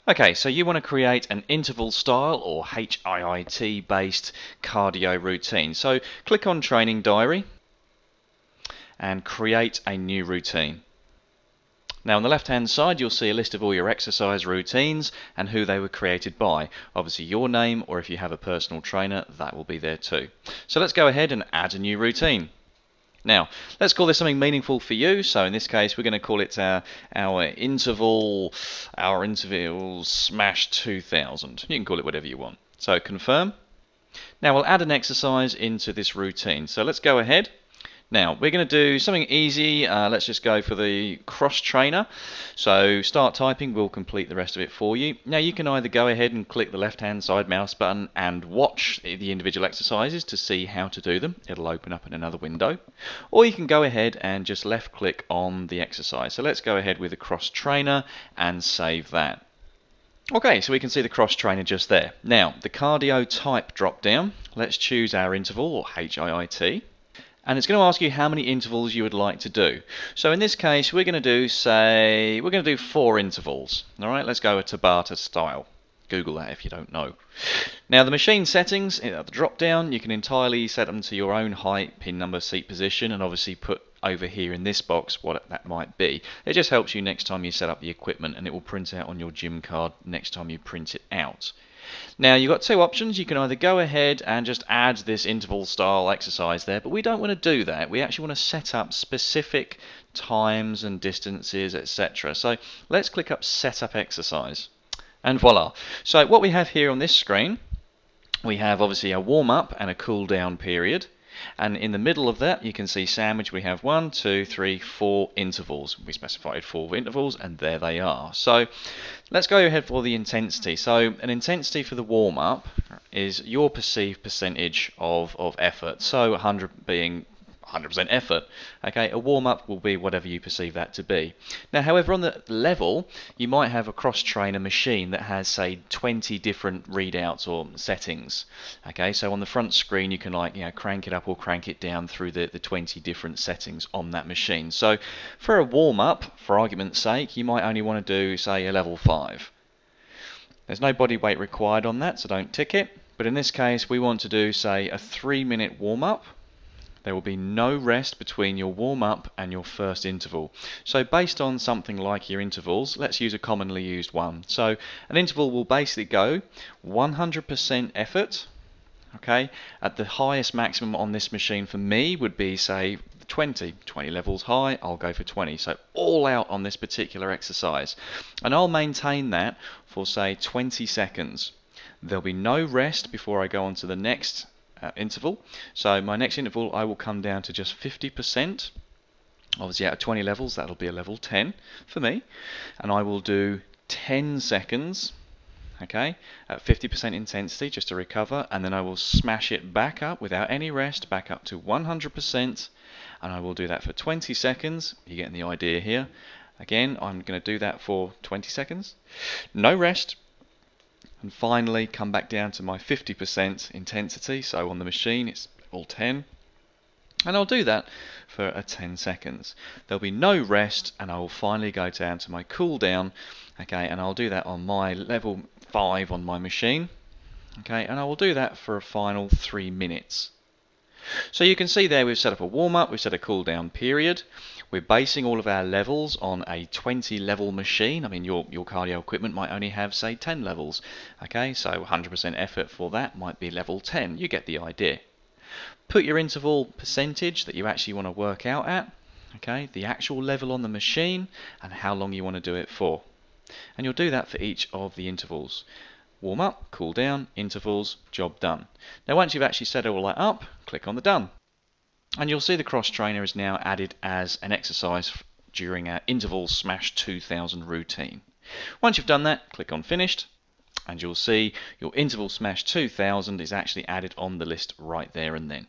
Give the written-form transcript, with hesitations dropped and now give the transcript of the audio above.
Okay, so you want to create an interval style or HIIT based cardio routine. So click on Training Diary and create a new routine. Now on the left hand side you'll see a list of all your exercise routines and who they were created by. Obviously your name, or if you have a personal trainer, that will be there too. So let's go ahead and add a new routine. Now, let's call this something meaningful for you. So in this case, we're going to call it our interval smash 2000. You can call it whatever you want. So confirm. Now we'll add an exercise into this routine. So let's go ahead. Now we're going to do something easy. Let's just go for the cross trainer. So start typing, we'll complete the rest of it for you. Now you can either go ahead and click the left hand side mouse button and watch the individual exercises to see how to do them. It'll open up in another window. Or you can go ahead and just left click on the exercise. So let's go ahead with the cross trainer and save that. Okay, so we can see the cross trainer just there. Now the cardio type drop down, let's choose our interval or HIIT. And it's going to ask you how many intervals you would like to do. So in this case, we're going to do 4 intervals. All right, let's go a Tabata style. Google that if you don't know. Now the machine settings, at the drop down, you can entirely set them to your own height, pin number, seat position, and obviously put over here in this box what that might be. It just helps you next time you set up the equipment, and it will print out on your gym card next time you print it out. Now you've got 2 options. You can either go ahead and just add this interval style exercise there, but we don't want to do that. We actually want to set up specific times and distances, etc. So let's click up Setup Exercise, and voila. So what we have here on this screen, we have obviously a warm-up and a cool-down period. And in the middle of that, you can see sandwich, we have 1, 2, 3, 4 intervals. We specified 4 intervals, and there they are. So let's go ahead for the intensity. So an intensity for the warm-up is your perceived percentage of effort. So 100 being 100% effort. Okay, a warm-up will be whatever you perceive that to be. Now, however, on the level, you might have a cross-trainer machine that has, say, 20 different readouts or settings. Okay, so on the front screen, you can crank it up or crank it down through the 20 different settings on that machine. So for a warm-up, for argument's sake, you might only want to do, say, a level 5. There's no body weight required on that, so don't tick it. But in this case, we want to do, say, a 3-minute warm-up. There will be no rest between your warm-up and your first interval. So based on something like your intervals, let's use a commonly used one. So an interval will basically go 100% effort. Okay, at the highest maximum on this machine for me would be, say, 20 levels high. I'll go for 20. So all out on this particular exercise. And I'll maintain that for, say, 20 seconds. There'll be no rest before I go on to the next interval. So my next interval, I will come down to just 50%. Obviously out of 20 levels, that'll be a level 10 for me. And I will do 10 seconds, okay, at 50% intensity just to recover, and then I will smash it back up without any rest, back up to 100%, and I will do that for 20 seconds. You're getting the idea here. Again, I'm going to do that for 20 seconds. No rest. And finally come back down to my 50% intensity. So on the machine it's level 10. And I'll do that for 10 seconds. There'll be no rest, and I will finally go down to my cool down. Okay, and I'll do that on my level 5 on my machine. Okay, and I will do that for a final 3 minutes. So you can see there we've set up a warm-up, we've set a cool-down period. We're basing all of our levels on a 20 level machine. I mean, your cardio equipment might only have, say, 10 levels. Okay, so 100% effort for that might be level 10. You get the idea. Put your interval percentage that you actually want to work out at. Okay, the actual level on the machine and how long you want to do it for. And you'll do that for each of the intervals. Warm up, cool down, intervals, job done. Now once you've actually set all that up, click on the done. And you'll see the cross trainer is now added as an exercise during our interval smash 2000 routine. Once you've done that, click on finished, and you'll see your interval smash 2000 is actually added on the list right there and then.